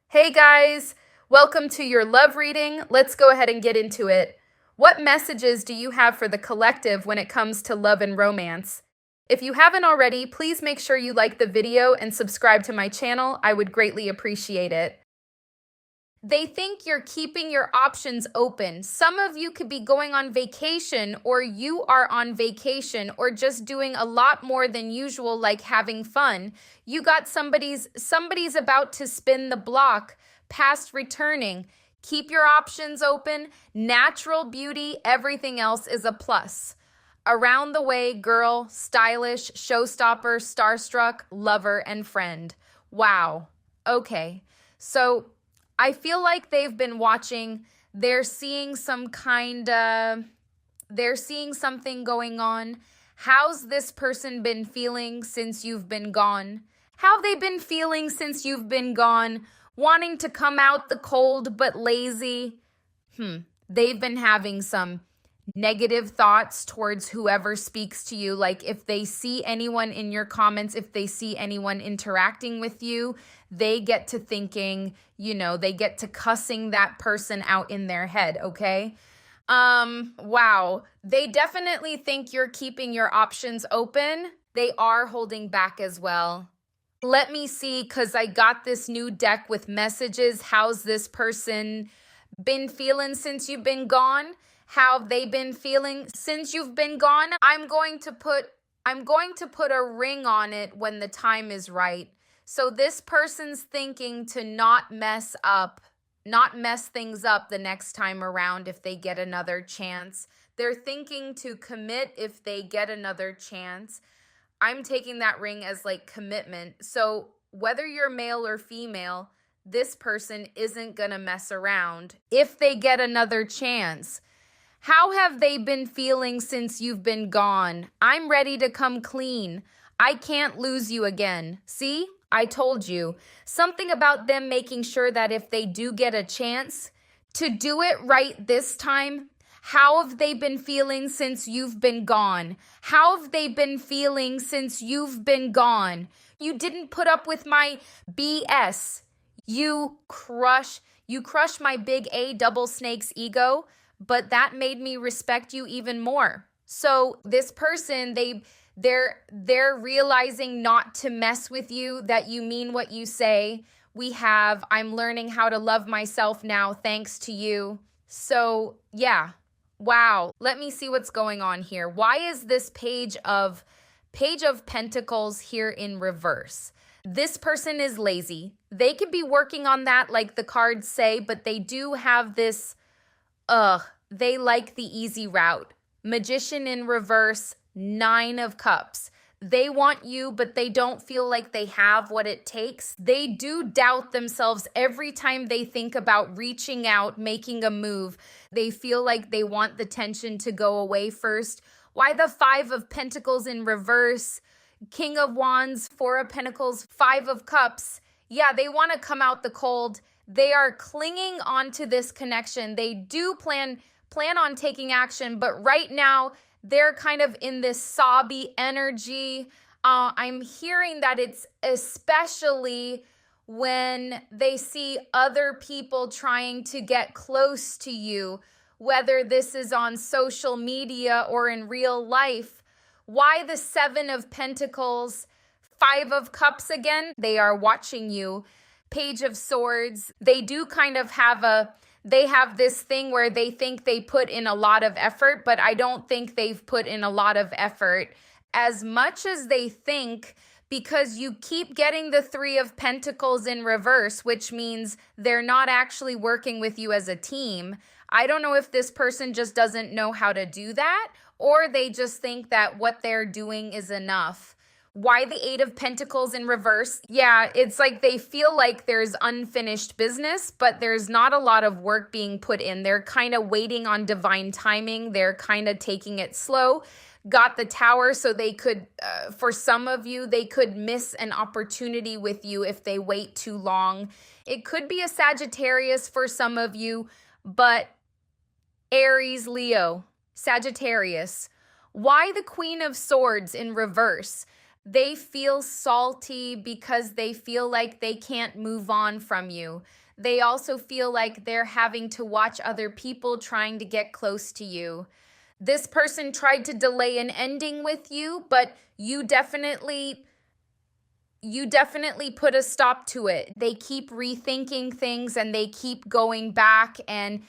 Hey guys, welcome to your love reading. Let's go ahead and get into it. What messages do you have for the collective when it comes to love and romance? If you haven't already, please make sure you like the video and subscribe to my channel. I would greatly appreciate it. They think you're keeping your options open. Some of you could be going on vacation, or you are on vacation, or just doing a lot more than usual, like having fun. You got somebody's about to spin the block, past returning. Keep your options open. Natural beauty, everything else is a plus. Around the way, girl, stylish, showstopper, starstruck, lover, and friend. Wow. Okay. So I feel like they've been watching. They're seeing they're seeing something going on. How's this person been feeling since you've been gone? How have they been feeling since you've been gone? Wanting to come out the cold but lazy. They've been having some negative thoughts towards whoever speaks to you. Like if they see anyone in your comments, if they see anyone interacting with you, they get to thinking, they get to cussing that person out in their head, okay? Wow. They definitely think you're keeping your options open. They are holding back as well. Let me see, because I got this new deck with messages. How's this person been feeling since you've been gone? How have they been feeling since you've been gone? I'm going to put a ring on it when the time is right. So this person's thinking to not mess things up the next time around if they get another chance. They're thinking to commit if they get another chance. I'm taking that ring as like commitment. So whether you're male or female, this person isn't gonna mess around if they get another chance. How have they been feeling since you've been gone? I'm ready to come clean. I can't lose you again. See? I told you. Something about them making sure that if they do get a chance to do it right this time. How have they been feeling since you've been gone? How have they been feeling since you've been gone? You didn't put up with my BS. You crush my big A double snake's ego, but that made me respect you even more. So this person, they're realizing not to mess with you, that you mean what you say. I'm learning how to love myself now thanks to you. So yeah, wow. Let me see what's going on here. Why is this Page of Pentacles here in reverse? This person is lazy. They could be working on that like the cards say, but they do have this, they like the easy route. Magician in reverse, 9 of Cups. They want you, but they don't feel like they have what it takes. They do doubt themselves every time they think about reaching out, making a move. They feel like they want the tension to go away first. Why the 5 of Pentacles in reverse? King of Wands, 4 of Pentacles, 5 of Cups. Yeah, they want to come out the cold. They are clinging onto this connection. They do plan on taking action, but right now they're kind of in this sobby energy. I'm hearing that it's especially when they see other people trying to get close to you, whether this is on social media or in real life. Why the 7 of Pentacles, 5 of Cups again? They are watching you. Page of Swords. They do kind of they have this thing where they think they put in a lot of effort, but I don't think they've put in a lot of effort as much as they think, because you keep getting the 3 of Pentacles in reverse, which means they're not actually working with you as a team. I don't know if this person just doesn't know how to do that, or they just think that what they're doing is enough. Why the 8 of Pentacles in reverse? Yeah, it's like they feel like there's unfinished business, but there's not a lot of work being put in. They're kind of waiting on divine timing. They're kind of taking it slow. Got the Tower, so they could, for some of you, they could miss an opportunity with you if they wait too long. It could be a Sagittarius for some of you, but Aries, Leo, Sagittarius. Why the Queen of Swords in reverse? They feel salty because they feel like they can't move on from you. They also feel like they're having to watch other people trying to get close to you. This person tried to delay an ending with you, but you definitely put a stop to it. They keep rethinking things and they keep going back and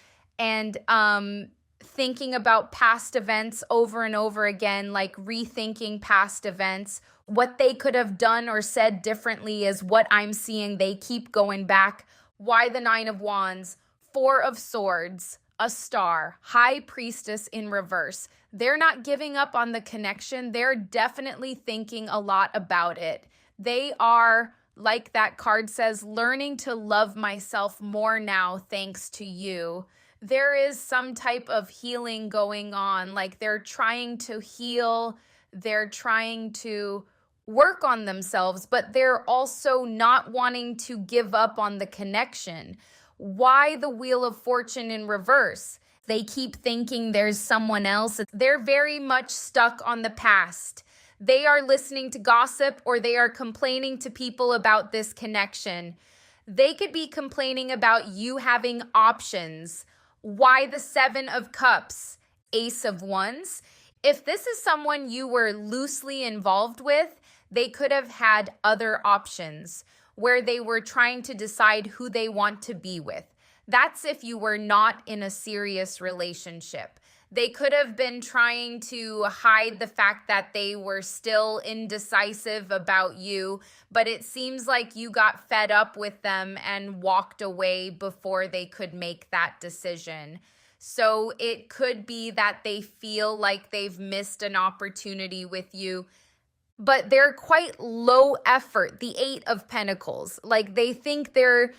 thinking about past events over and over again, like rethinking past events. What they could have done or said differently is what I'm seeing. They keep going back. Why the Nine of Wands? Four of Swords, a star, High Priestess in reverse. They're not giving up on the connection. They're definitely thinking a lot about it. They are, like that card says, learning to love myself more now thanks to you. There is some type of healing going on. Like they're trying to heal, they're trying to work on themselves, but they're also not wanting to give up on the connection. Why the Wheel of Fortune in reverse? They keep thinking there's someone else. They're very much stuck on the past. They are listening to gossip or they are complaining to people about this connection. They could be complaining about you having options. Why the Seven of Cups? Ace of Wands. If this is someone you were loosely involved with, they could have had other options where they were trying to decide who they want to be with. That's if you were not in a serious relationship. They could have been trying to hide the fact that they were still indecisive about you, but it seems like you got fed up with them and walked away before they could make that decision. So it could be that they feel like they've missed an opportunity with you, but they're quite low effort. The Eight of Pentacles, like they think they're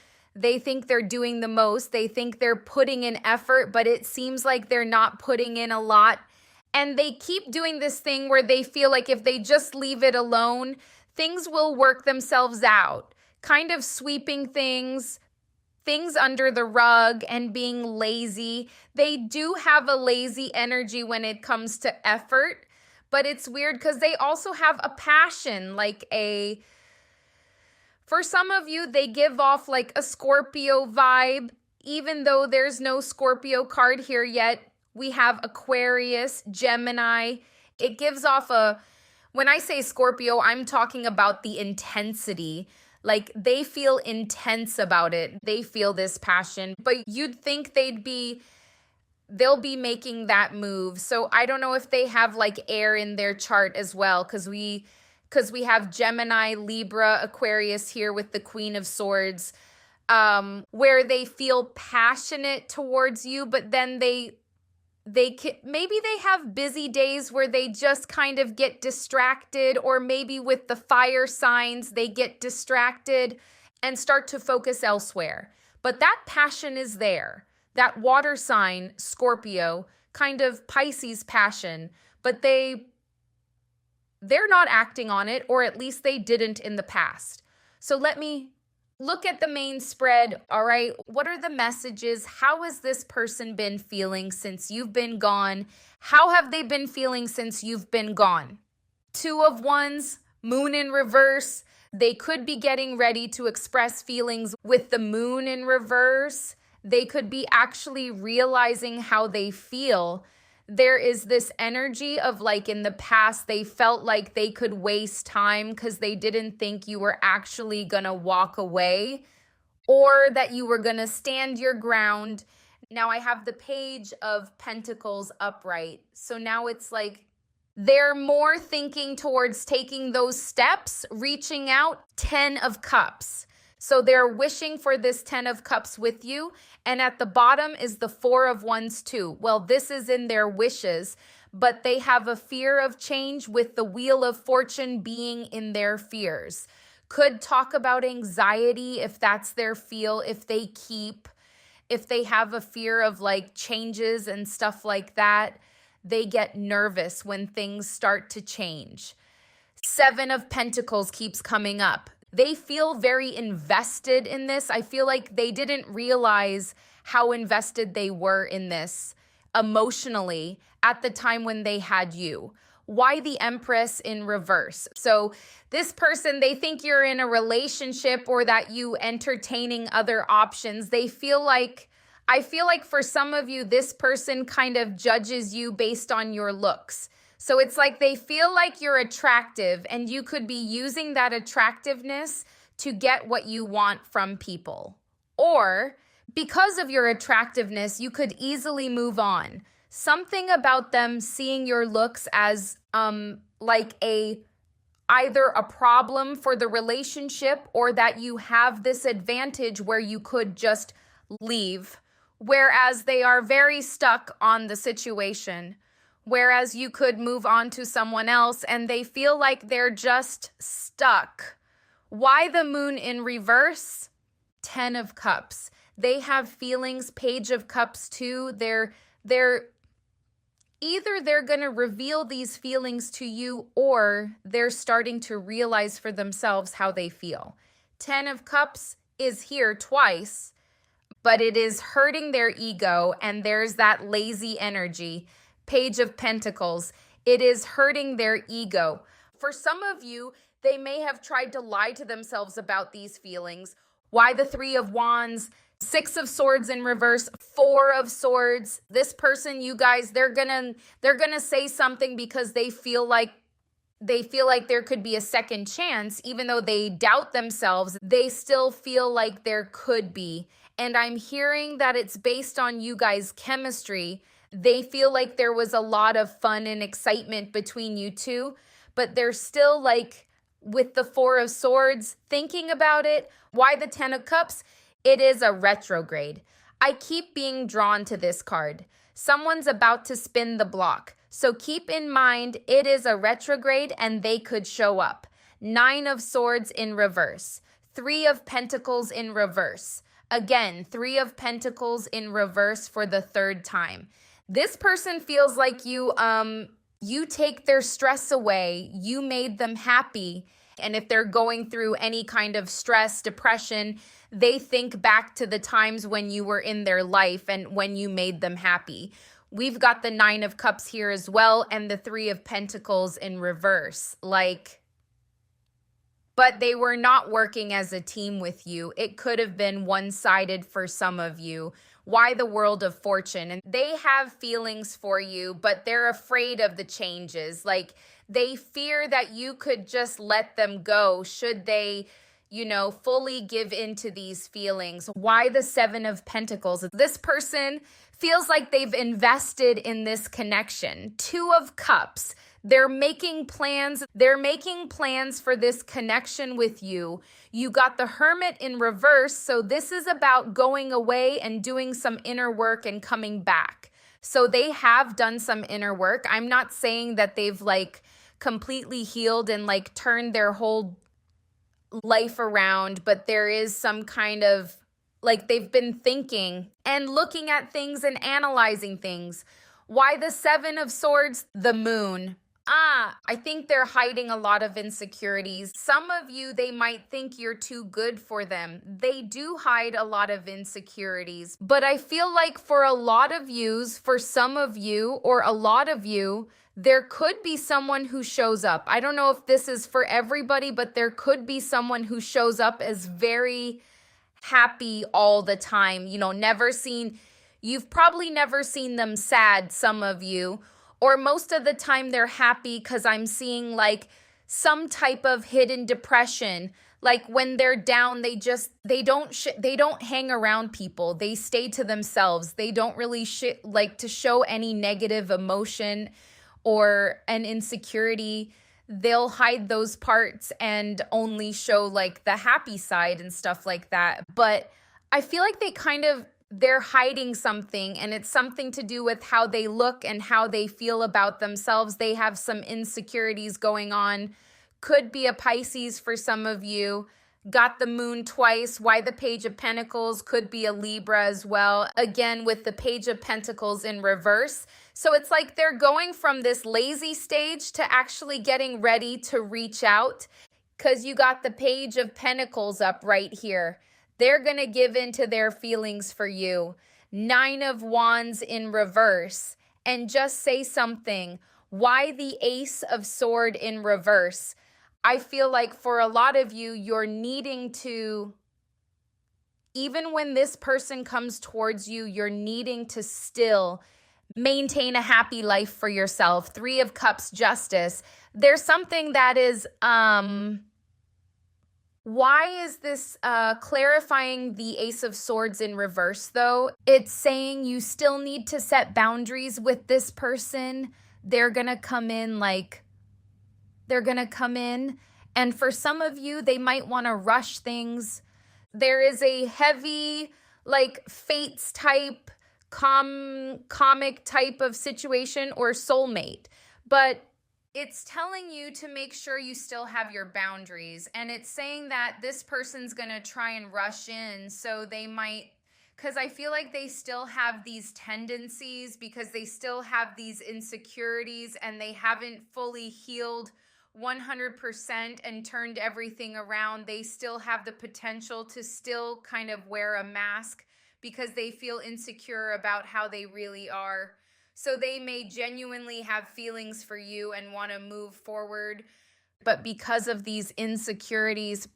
doing the most. They think they're putting in effort, but it seems like they're not putting in a lot. And they keep doing this thing where they feel like if they just leave it alone, things will work themselves out. Kind of sweeping things under the rug and being lazy. They do have a lazy energy when it comes to effort, but it's weird because they also have a passion, for some of you, they give off like a Scorpio vibe, even though there's no Scorpio card here yet. We have Aquarius, Gemini. It gives off when I say Scorpio, I'm talking about the intensity. Like they feel intense about it. They feel this passion, but you'd think they'll be making that move. So I don't know if they have like air in their chart as well, because we have Gemini, Libra, Aquarius here with the Queen of Swords, where they feel passionate towards you, but then maybe they have busy days where they just kind of get distracted, or maybe with the fire signs, they get distracted and start to focus elsewhere. But that passion is there. That water sign, Scorpio, kind of Pisces passion, but they're not acting on it, or at least they didn't in the past. So let me look at the main spread, all right? What are the messages? How has this person been feeling since you've been gone? How have they been feeling since you've been gone? Two of Wands, Moon in reverse. They could be getting ready to express feelings with the Moon in reverse. They could be actually realizing how they feel. There is this energy of like in the past, they felt like they could waste time because they didn't think you were actually going to walk away or that you were going to stand your ground. Now I have the Page of Pentacles upright. So now it's like they're more thinking towards taking those steps, reaching out. 10 of Cups. So they're wishing for this 10 of Cups with you. And at the bottom is the 4 of Wands too. Well, this is in their wishes, but they have a fear of change with the Wheel of Fortune being in their fears. Could talk about anxiety if that's their feel, if they have a fear of like changes and stuff like that. They get nervous when things start to change. 7 of Pentacles keeps coming up. They feel very invested in this. I feel like they didn't realize how invested they were in this emotionally at the time when they had you. Why the Empress in reverse? So this person, they think you're in a relationship or that you entertaining other options. I feel like for some of you, this person kind of judges you based on your looks. So it's like they feel like you're attractive and you could be using that attractiveness to get what you want from people. Or because of your attractiveness, you could easily move on. Something about them seeing your looks as like either a problem for the relationship or that you have this advantage where you could just leave, whereas they are very stuck on the situation, whereas you could move on to someone else and they feel like they're just stuck. Why the Moon in reverse? 10 of Cups. They have feelings. Page of Cups too. They're either they're going to reveal these feelings to you or they're starting to realize for themselves how they feel. 10 of Cups is here twice, but it is hurting their ego, and there's that lazy energy. Page of Pentacles, it is hurting their ego. For some of you, they may have tried to lie to themselves about these feelings. Why the Three of Wands? 6 of Swords in reverse, 4 of Swords. This person, you guys, they're gonna say something because they feel like there could be a second chance. Even though they doubt themselves, they still feel like there could be. And I'm hearing that it's based on you guys' chemistry. They feel like there was a lot of fun and excitement between you two, but they're still like with the 4 of Swords thinking about it. Why the 10 of Cups? It is a retrograde. I keep being drawn to this card. Someone's about to spin the block. So keep in mind, it is a retrograde and they could show up. 9 of Swords in reverse. 3 of Pentacles in reverse. Again, 3 of Pentacles in reverse for the 3rd time. This person feels like you take their stress away. You made them happy. And if they're going through any kind of stress, depression, they think back to the times when you were in their life and when you made them happy. We've got the 9 of Cups here as well and the 3 of Pentacles in reverse. But they were not working as a team with you. It could have been one-sided for some of you. Why the World of Fortune? And they have feelings for you, but they're afraid of the changes. Like they fear that you could just let them go should they, fully give into these feelings. Why the 7 of Pentacles? This person feels like they've invested in this connection. 2 of Cups. They're making plans. They're making plans for this connection with you. You got the Hermit in reverse. So this is about going away and doing some inner work and coming back. So they have done some inner work. I'm not saying that they've completely healed and turned their whole life around, but there is some kind of they've been thinking and looking at things and analyzing things. Why the 7 of Swords? The Moon. I think they're hiding a lot of insecurities. Some of you, they might think you're too good for them. They do hide a lot of insecurities. But I feel like for a lot of yous, for some of you, or a lot of you, there could be someone who shows up. I don't know if this is for everybody, but there could be someone who shows up as very happy all the time. You've probably never seen them sad, some of you. Or most of the time they're happy because I'm seeing some type of hidden depression. Like when they're down, they don't hang around people. They stay to themselves. They don't really to show any negative emotion or an insecurity. They'll hide those parts and only show the happy side and stuff like that. But I feel like they're hiding something, and it's something to do with how they look and how they feel about themselves. They have some insecurities going on. Could be a Pisces for some of you. Got the Moon twice. Why the Page of Pentacles? Could be a Libra as well. Again, with the Page of Pentacles in reverse. So it's like they're going from this lazy stage to actually getting ready to reach out, because you got the Page of Pentacles up right here. They're going to give into their feelings for you. 9 of Wands in reverse. And just say something. Why the Ace of Sword in reverse? I feel like for a lot of you, you're needing to, even when this person comes towards you, you're needing to still maintain a happy life for yourself. Three of Cups, Justice. There's something that is, why is this clarifying the Ace of Swords in reverse, though? It's saying you still need to set boundaries with this person. They're going to come in and for some of you, they might want to rush things. There is a heavy, like, fates type, comic type of situation or soulmate. But it's telling you to make sure you still have your boundaries. And it's saying that this person's going to try and rush in. So they might, because I feel like they still have these tendencies, because they still have these insecurities and they haven't fully healed 100% and turned everything around. They still have the potential to still kind of wear a mask because they feel insecure about how they really are. So they may genuinely have feelings for you and want to move forward. But because of these insecurities,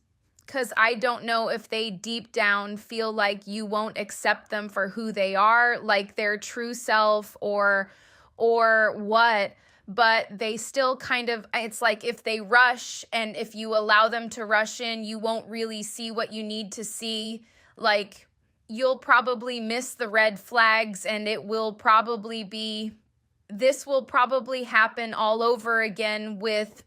because I don't know if they deep down feel like you won't accept them for who they are, like their true self or what, but they still kind of, it's like if they rush and if you allow them to rush in, you won't really see what you need to see. Like, you'll probably miss the red flags and this will probably happen all over again with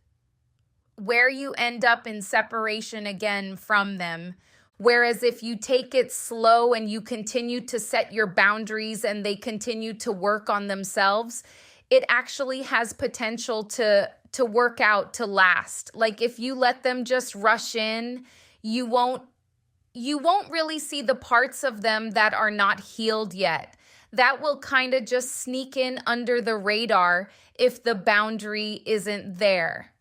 where you end up in separation again from them. Whereas if you take it slow and you continue to set your boundaries and they continue to work on themselves, it actually has potential to work out, to last. Like if you let them just rush in, you won't really see the parts of them that are not healed yet. That will kind of just sneak in under the radar if the boundary isn't there.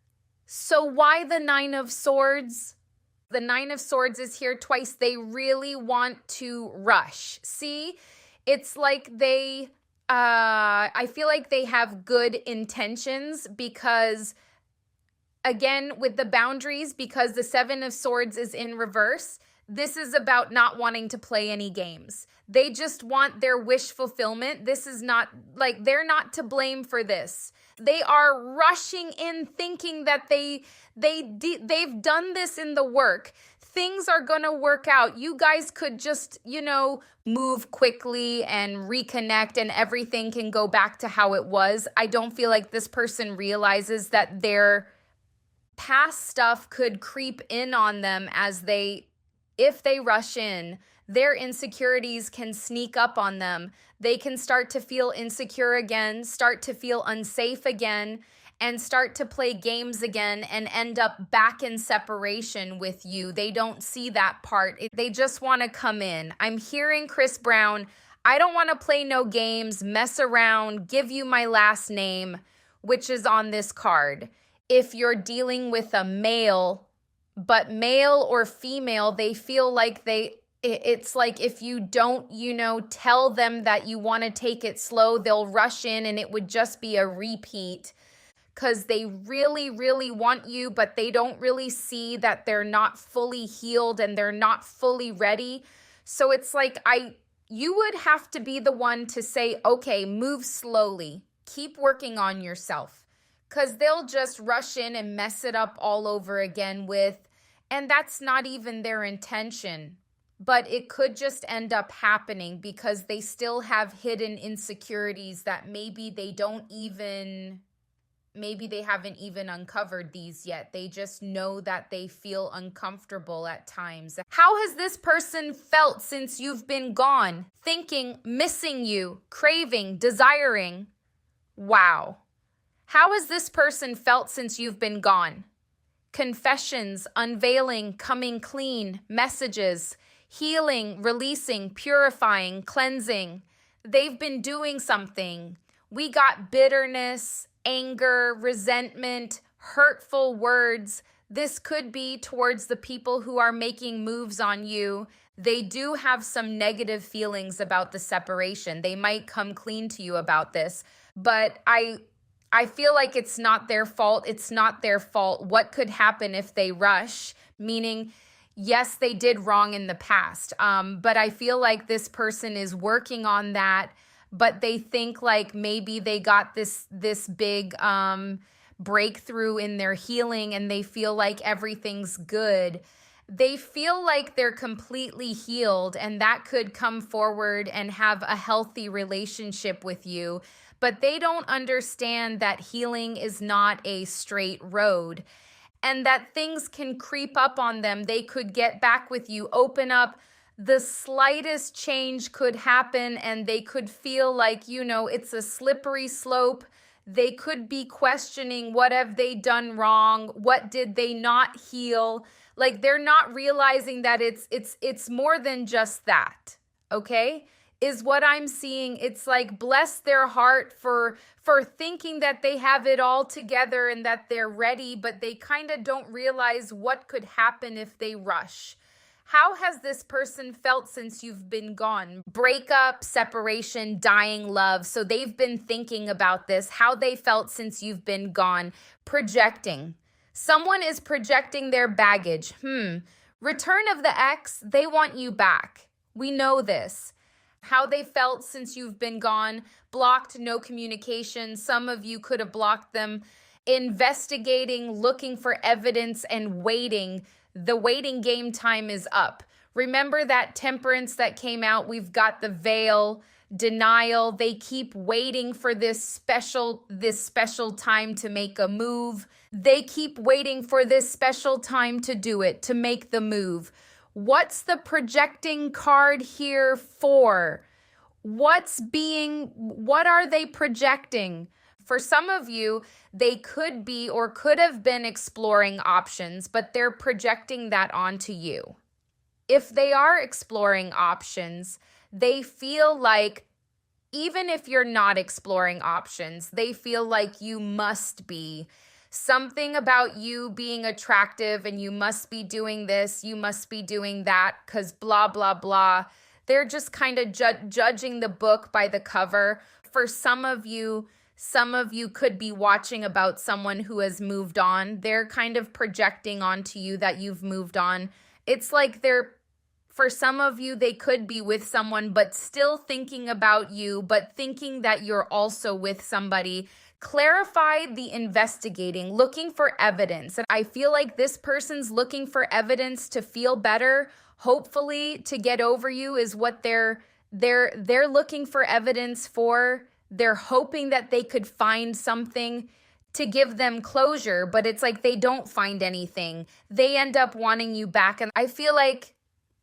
So why the Nine of Swords? The Nine of Swords is here twice. They really want to rush. See, it's like I feel like they have good intentions because, again, with the boundaries, because the Seven of Swords is in reverse, this is about not wanting to play any games. They just want their wish fulfillment. This is not, like, they're not to blame for this. They are rushing in thinking that they've done this in the work. Things are going to work out. You guys could just, move quickly and reconnect and everything can go back to how it was. I don't feel like this person realizes that their past stuff could creep in on them if they rush in. Their insecurities can sneak up on them. They can start to feel insecure again, start to feel unsafe again, and start to play games again and end up back in separation with you. They don't see that part. They just want to come in. I'm hearing Chris Brown, I don't want to play no games, mess around, give you my last name, which is on this card. If you're dealing with a male, but male or female, they feel like it's like if you don't, tell them that you want to take it slow, they'll rush in and it would just be a repeat because they really, really want you, but they don't really see that they're not fully healed and they're not fully ready. So it's like you would have to be the one to say, okay, move slowly, keep working on yourself, because they'll just rush in and mess it up all over again and that's not even their intention. But it could just end up happening because they still have hidden insecurities that maybe they haven't even uncovered these yet. They just know that they feel uncomfortable at times. How has this person felt since you've been gone? Thinking, missing you, craving, desiring. Wow. How has this person felt since you've been gone? Confessions, unveiling, coming clean, messages, healing, releasing, purifying, cleansing. They've been doing something. We got bitterness, anger, resentment, hurtful words. This could be towards the people who are making moves on you. They do have some negative feelings about the separation. They might come clean to you about this, but I I feel like it's not their fault. It's not their fault. What could happen if they rush? Meaning, yes, they did wrong in the past. But I feel like this person is working on that, but they think like maybe they got this big breakthrough in their healing and they feel like everything's good. They feel like they're completely healed and that could come forward and have a healthy relationship with you. But they don't understand that healing is not a straight road and that things can creep up on them. They could get back with you, open up. The slightest change could happen and they could feel like, it's a slippery slope. They could be questioning, what have they done wrong? What did they not heal? Like they're not realizing that it's more than just that, okay? Is what I'm seeing. It's like bless their heart for thinking that they have it all together and that they're ready, but they kind of don't realize what could happen if they rush. How has this person felt since you've been gone? Breakup, separation, dying love. So they've been thinking about this, how they felt since you've been gone. Projecting. Someone is projecting their baggage. Return of the ex, they want you back. We know this. How they felt since you've been gone. Blocked, no communication. Some of you could have blocked them. Investigating, looking for evidence and waiting. The waiting game time is up. Remember that temperance that came out? We've got the veil, denial. They keep waiting for this special time to make a move. They keep waiting for this special time to do it, to make the move. What's the projecting card here for? What are they projecting? For some of you, they could be or could have been exploring options, but they're projecting that onto you. If they are exploring options, they feel like, even if you're not exploring options, they feel like you must be. Something about you being attractive and you must be doing this, you must be doing that, because blah, blah, blah. They're just kind of judging the book by the cover. For some of you could be watching about someone who has moved on. They're kind of projecting onto you that you've moved on. It's like for some of you, they could be with someone, but still thinking about you, but thinking that you're also with somebody. Clarify the investigating, looking for evidence. And I feel like this person's looking for evidence to feel better, hopefully to get over you is what they're looking for evidence for. They're hoping that they could find something to give them closure, but it's like they don't find anything. They end up wanting you back. And I feel like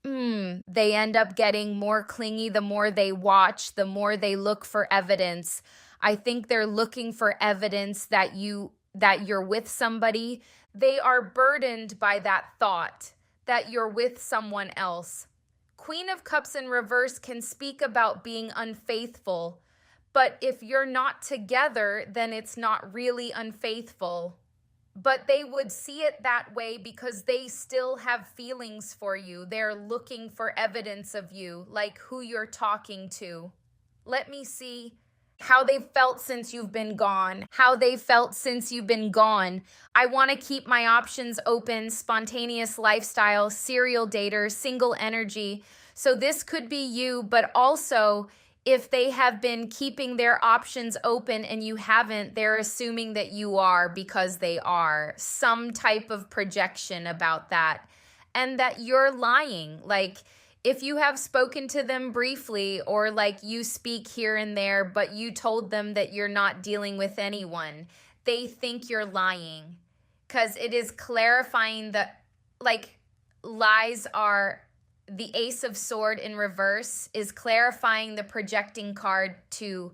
they end up getting more clingy the more they watch, the more they look for evidence. I think they're looking for evidence that you're with somebody. They are burdened by that thought that you're with someone else. Queen of Cups in reverse can speak about being unfaithful. But if you're not together, then it's not really unfaithful. But they would see it that way because they still have feelings for you. They're looking for evidence of you, like who you're talking to. Let me see how they felt since you've been gone. How they felt since you've been gone. I want to keep my options open. Spontaneous lifestyle, serial dater, single energy. So this could be you, but also if they have been keeping their options open and you haven't, they're assuming that you are because they are. Some type of projection about that. And that you're lying. Like if you have spoken to them briefly or like you speak here and there, but you told them that you're not dealing with anyone, they think you're lying. Because it is clarifying that like lies are... The Ace of Sword in reverse is clarifying the projecting card to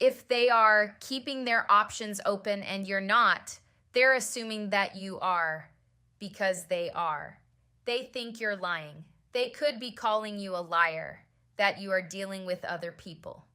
if they are keeping their options open and you're not, they're assuming that you are because they are. They think you're lying. They could be calling you a liar, that you are dealing with other people.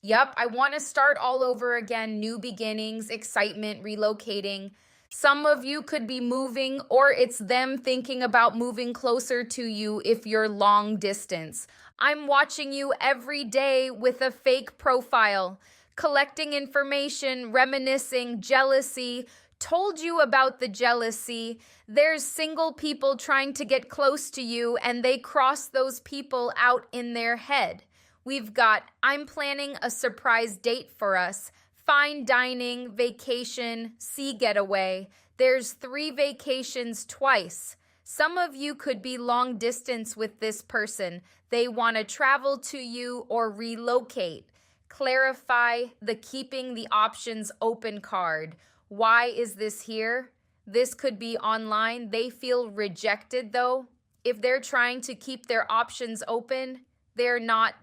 Yep, I want to start all over again, new beginnings, excitement, relocating. Some of you could be moving or it's them thinking about moving closer to you if you're long distance. I'm watching you every day with a fake profile. collecting information, reminiscing, jealousy, told you about the jealousy. There's single people trying to get close to you and they cross those people out in their head. We've got, I'm planning a surprise date for us, fine dining, vacation, sea getaway. There's 3 vacations twice. Some of you could be long distance with this person. They want to travel to you or relocate. Clarify the keeping the options open card. Why is this here? This could be online. They feel rejected though. If they're trying to keep their options open, they're not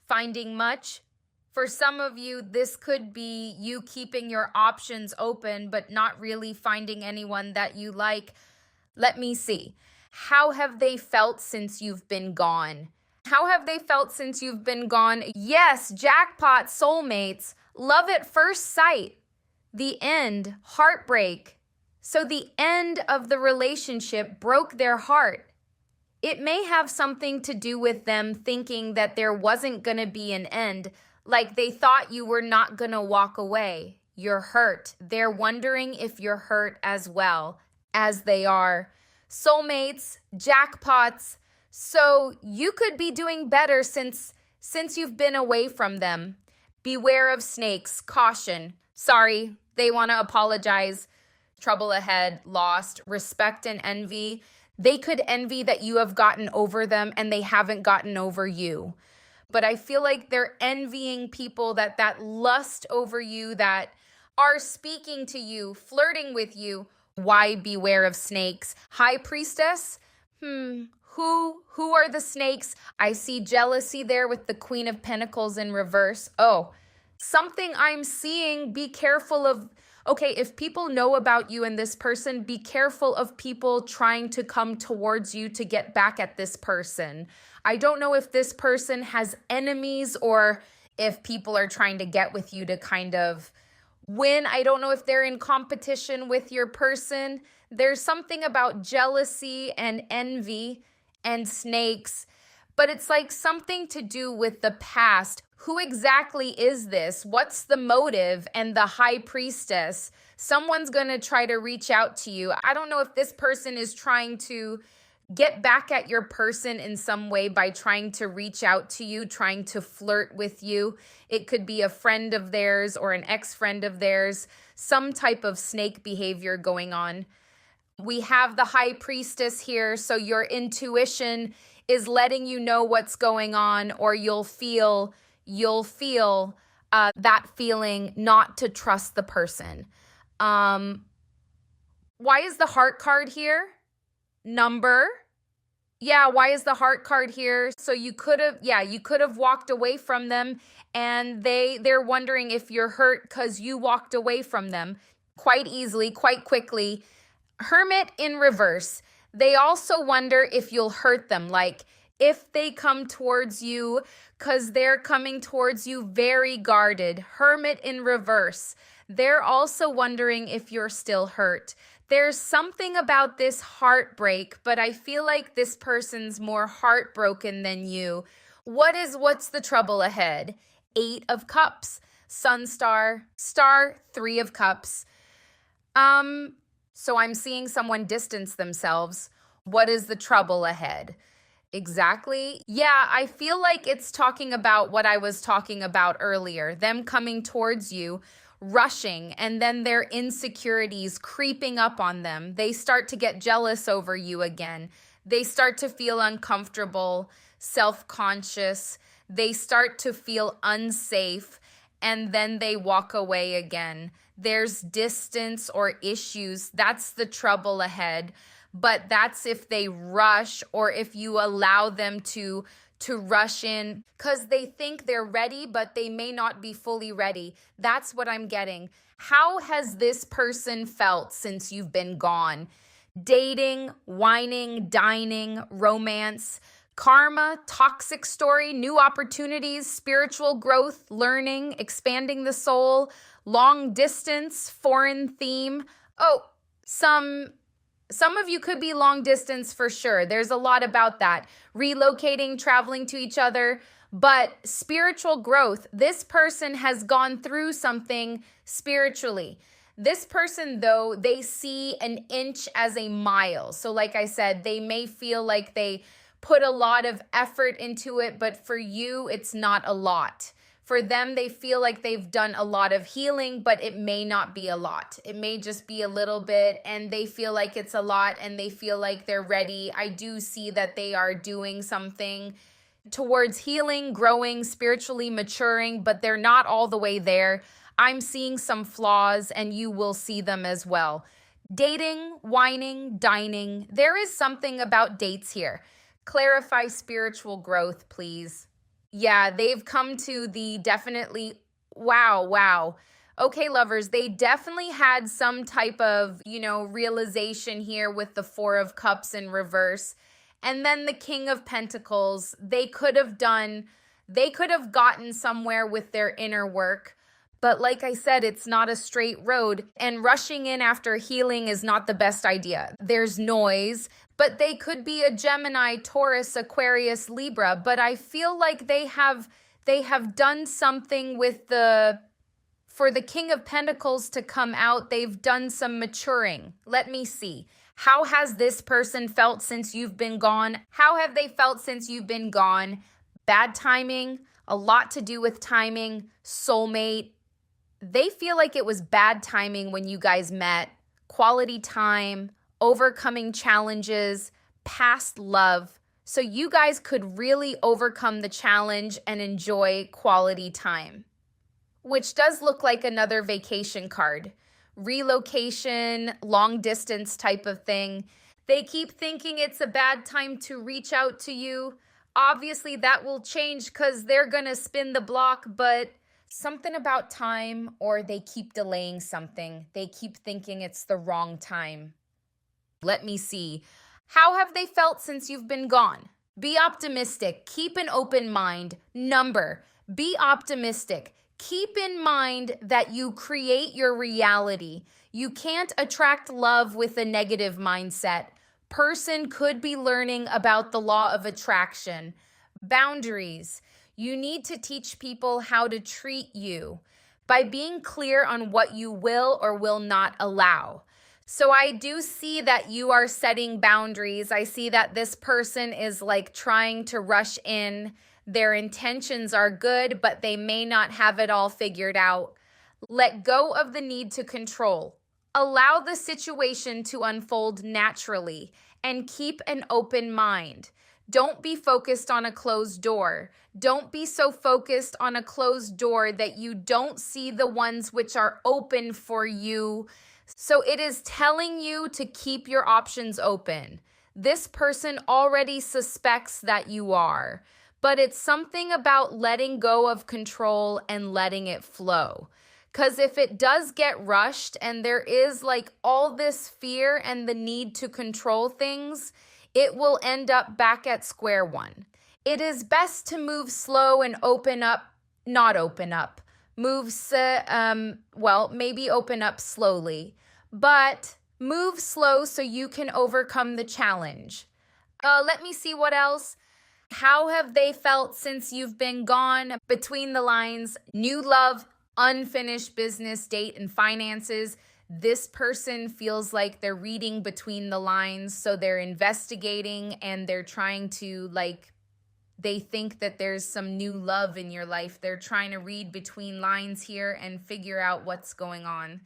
finding much. For some of you, this could be you keeping your options open, but not really finding anyone that you like. Let me see. How have they felt since you've been gone? How have they felt since you've been gone? Yes, jackpot, soulmates, love at first sight. The end, heartbreak. So the end of the relationship broke their heart. It may have something to do with them thinking that there wasn't going to be an end. Like they thought you were not going to walk away. You're hurt. They're wondering if you're hurt as well, as they are. Soulmates, jackpots. So you could be doing better since you've been away from them. Beware of snakes. Caution. Sorry, they want to apologize. Trouble ahead, lost, respect and envy. They could envy that you have gotten over them and they haven't gotten over you. But I feel like they're envying people that lust over you, that are speaking to you, flirting with you. Why beware of snakes? High priestess? Who are the snakes? I see jealousy there with the Queen of Pentacles in reverse. Oh, something I'm seeing, be careful of. Okay, if people know about you and this person, be careful of people trying to come towards you to get back at this person. I don't know if this person has enemies or if people are trying to get with you to kind of win. I don't know if they're in competition with your person. There's something about jealousy and envy and snakes, but it's like something to do with the past. Who exactly is this? What's the motive? And the high priestess, someone's going to try to reach out to you. I don't know if this person is trying to get back at your person in some way by trying to reach out to you, trying to flirt with you. It could be a friend of theirs or an ex-friend of theirs, some type of snake behavior going on. We have the high priestess here, so your intuition is letting you know what's going on, or you'll feel that feeling not to trust the person. Why is the heart card here? Number. Yeah, why is the heart card here? So you could have walked away from them and they're wondering if you're hurt because you walked away from them quite easily, quite quickly. Hermit in reverse. They also wonder if you'll hurt them, like if they come towards you, because they're coming towards you very guarded. Hermit in reverse. They're also wondering if you're still hurt. There's something about this heartbreak, but I feel like this person's more heartbroken than you. What's the trouble ahead? 8 of Cups, Sun Star, 3 of Cups. So I'm seeing someone distance themselves. What is the trouble ahead? Exactly. Yeah, I feel like it's talking about what I was talking about earlier, them coming towards you, rushing, and then their insecurities creeping up on them. They start to get jealous over you again. They start to feel uncomfortable, self-conscious. They start to feel unsafe, and then they walk away again. There's distance or issues. That's the trouble ahead. But that's if they rush or if you allow them to rush in because they think they're ready, but they may not be fully ready. That's what I'm getting. How has this person felt since you've been gone? Dating, whining, dining, romance, karma, toxic story, new opportunities, spiritual growth, learning, expanding the soul, long distance, foreign theme. Oh, some of you could be long distance for sure. There's a lot about that. Relocating, traveling to each other. But spiritual growth, this person has gone through something spiritually. This person, though, they see an inch as a mile. So like I said, they may feel like they put a lot of effort into it, but for you, it's not a lot. For them, they feel like they've done a lot of healing, but it may not be a lot. It may just be a little bit, and they feel like it's a lot, and they feel like they're ready. I do see that they are doing something towards healing, growing, spiritually maturing, but they're not all the way there. I'm seeing some flaws, and you will see them as well. Dating, whining, dining. There is something about dates here. Clarify spiritual growth, please. Yeah, they've come to the definitely, wow. Okay, lovers, they definitely had some type of, realization here with the Four of Cups in reverse. And then the King of Pentacles, they could have gotten somewhere with their inner work. But like I said, it's not a straight road, and rushing in after healing is not the best idea. There's noise, but they could be a Gemini, Taurus, Aquarius, Libra, but I feel like they have done something with for the King of Pentacles to come out, they've done some maturing. Let me see. How has this person felt since you've been gone? How have they felt since you've been gone? Bad timing, a lot to do with timing, soulmate. They feel like it was bad timing when you guys met, quality time, overcoming challenges, past love. So you guys could really overcome the challenge and enjoy quality time, which does look like another vacation card. Relocation, long distance type of thing. They keep thinking it's a bad time to reach out to you. Obviously, that will change because they're going to spin the block, but something about time, or they keep delaying something. They keep thinking it's the wrong time. Let me see. How have they felt since you've been gone? Be optimistic. Keep an open mind. Number. Be optimistic. Keep in mind that you create your reality. You can't attract love with a negative mindset. Person could be learning about the law of attraction. Boundaries. You need to teach people how to treat you by being clear on what you will or will not allow. So I do see that you are setting boundaries. I see that this person is like trying to rush in. Their intentions are good, but they may not have it all figured out. Let go of the need to control. Allow the situation to unfold naturally and keep an open mind. Don't be focused on a closed door. Don't be so focused on a closed door that you don't see the ones which are open for you. So it is telling you to keep your options open. This person already suspects that you are, but it's something about letting go of control and letting it flow. Because if it does get rushed and there is like all this fear and the need to control things, it will end up back at square one. It is best to move slow and not open up. Maybe open up slowly, but move slow so you can overcome the challenge. Let me see what else. How have they felt since you've been gone? Between the lines, new love, unfinished business, date, and finances. This person feels like they're reading between the lines, so they're investigating and they're trying to they think that there's some new love in your life. They're trying to read between lines here and figure out what's going on.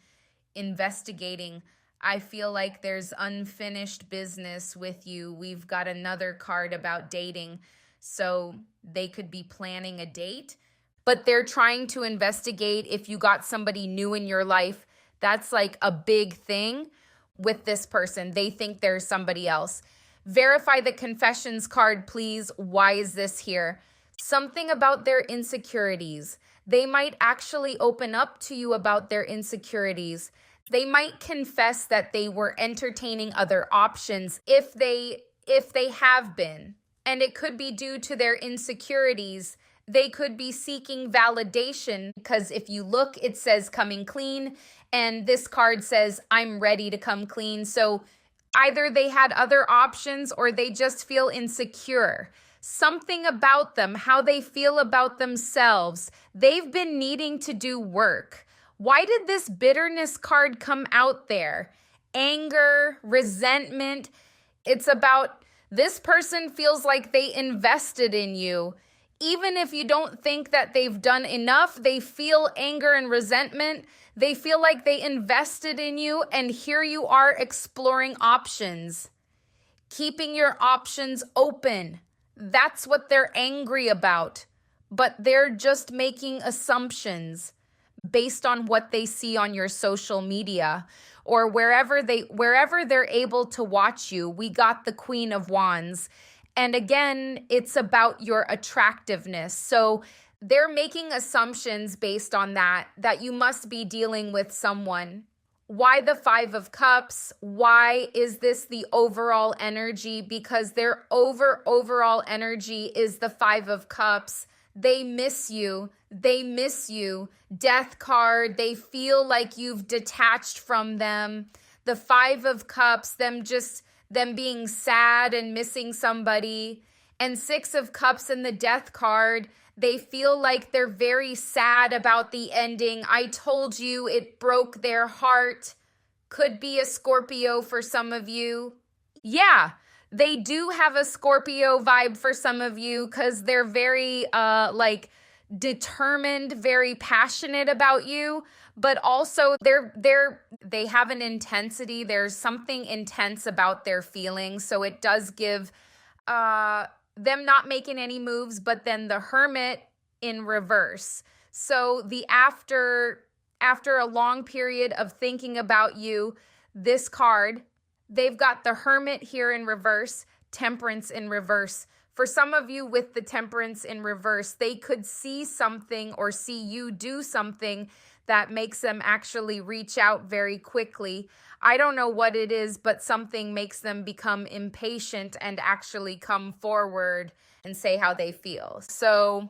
Investigating. I feel like there's unfinished business with you. We've got another card about dating. So they could be planning a date, but they're trying to investigate if you got somebody new in your life. That's like a big thing with this person. They think there's somebody else. Verify the confessions card, please. Why is this here? Something about their insecurities. They might actually open up to you about their insecurities. They might confess that they were entertaining other options if they have been. And it could be due to their insecurities. They could be seeking validation because if you look, it says coming clean. And this card says, I'm ready to come clean. So either they had other options or they just feel insecure. something about them, how they feel about themselves. They've been needing to do work. Why did this bitterness card come out there? Anger, resentment. It's about this person feels like they invested in you. Even if you don't think that they've done enough, they feel anger and resentment. They feel like they invested in you, and here you are exploring options, keeping your options open. That's what they're angry about. But they're just making assumptions based on what they see on your social media or wherever they're able to watch you. We got the Queen of Wands. And again, it's about your attractiveness. So they're making assumptions based on that you must be dealing with someone. Why the Five of Cups? Why is this the overall energy? Because their overall energy is the Five of Cups. They miss you. They miss you. Death card. They feel like you've detached from them. The Five of Cups, them being sad and missing somebody. And Six of Cups and the Death card. They feel like they're very sad about the ending. I told you it broke their heart. Could be a Scorpio for some of you. Yeah, they do have a Scorpio vibe for some of you because they're very determined, very passionate about you, but also they have an intensity. There's something intense about their feelings. So it does give them not making any moves, but then the Hermit in reverse. So the after a long period of thinking about you, this card, they've got the Hermit here in reverse, Temperance in reverse. For some of you with the Temperance in reverse, they could see something or see you do something that makes them actually reach out very quickly. I don't know what it is, but something makes them become impatient and actually come forward and say how they feel. So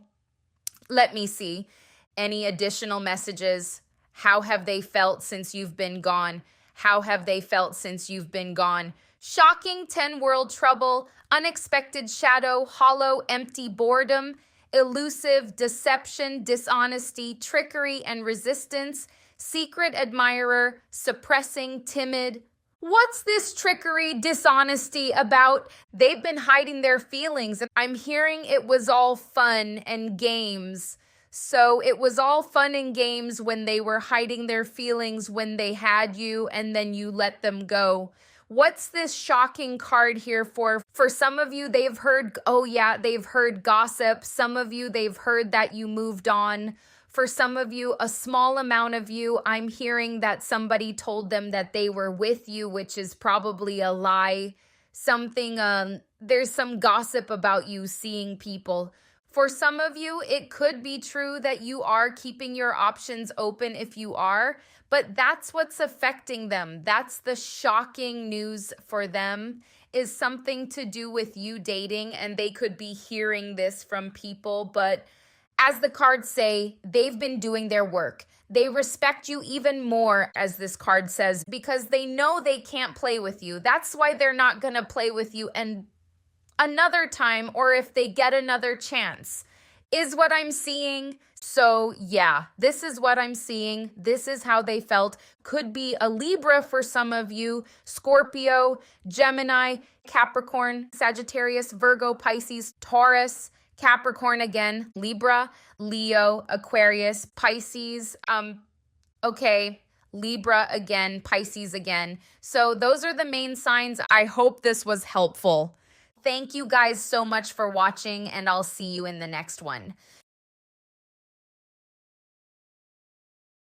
let me see. Any additional messages? How have they felt since you've been gone? How have they felt since you've been gone? Shocking 10 world trouble, unexpected shadow, hollow, empty boredom, elusive, deception, dishonesty, trickery and resistance, secret admirer, suppressing, timid. What's this trickery, dishonesty about? They've been hiding their feelings. I'm hearing it was all fun and games. So it was all fun and games when they were hiding their feelings when they had you and then you let them go. What's this shocking card here for? For some of you, they've heard gossip. Some of you, they've heard that you moved on. For some of you, a small amount of you, I'm hearing that somebody told them that they were with you, which is probably a lie. There's some gossip about you seeing people. For some of you, it could be true that you are keeping your options open if you are, but that's what's affecting them. That's the shocking news for them, is something to do with you dating, and they could be hearing this from people. But as the cards say, they've been doing their work. They respect you even more, as this card says, because they know they can't play with you. That's why they're not going to play with you and another time, or if they get another chance, is what I'm seeing. So yeah, this is what I'm seeing. This is how they felt. Could be a Libra for some of you, Scorpio, Gemini, Capricorn, Sagittarius, Virgo, Pisces, Taurus, Capricorn again, Libra, Leo, Aquarius, Pisces, Libra again, Pisces again. So those are the main signs. I hope this was helpful. Thank you guys so much for watching, and I'll see you in the next one.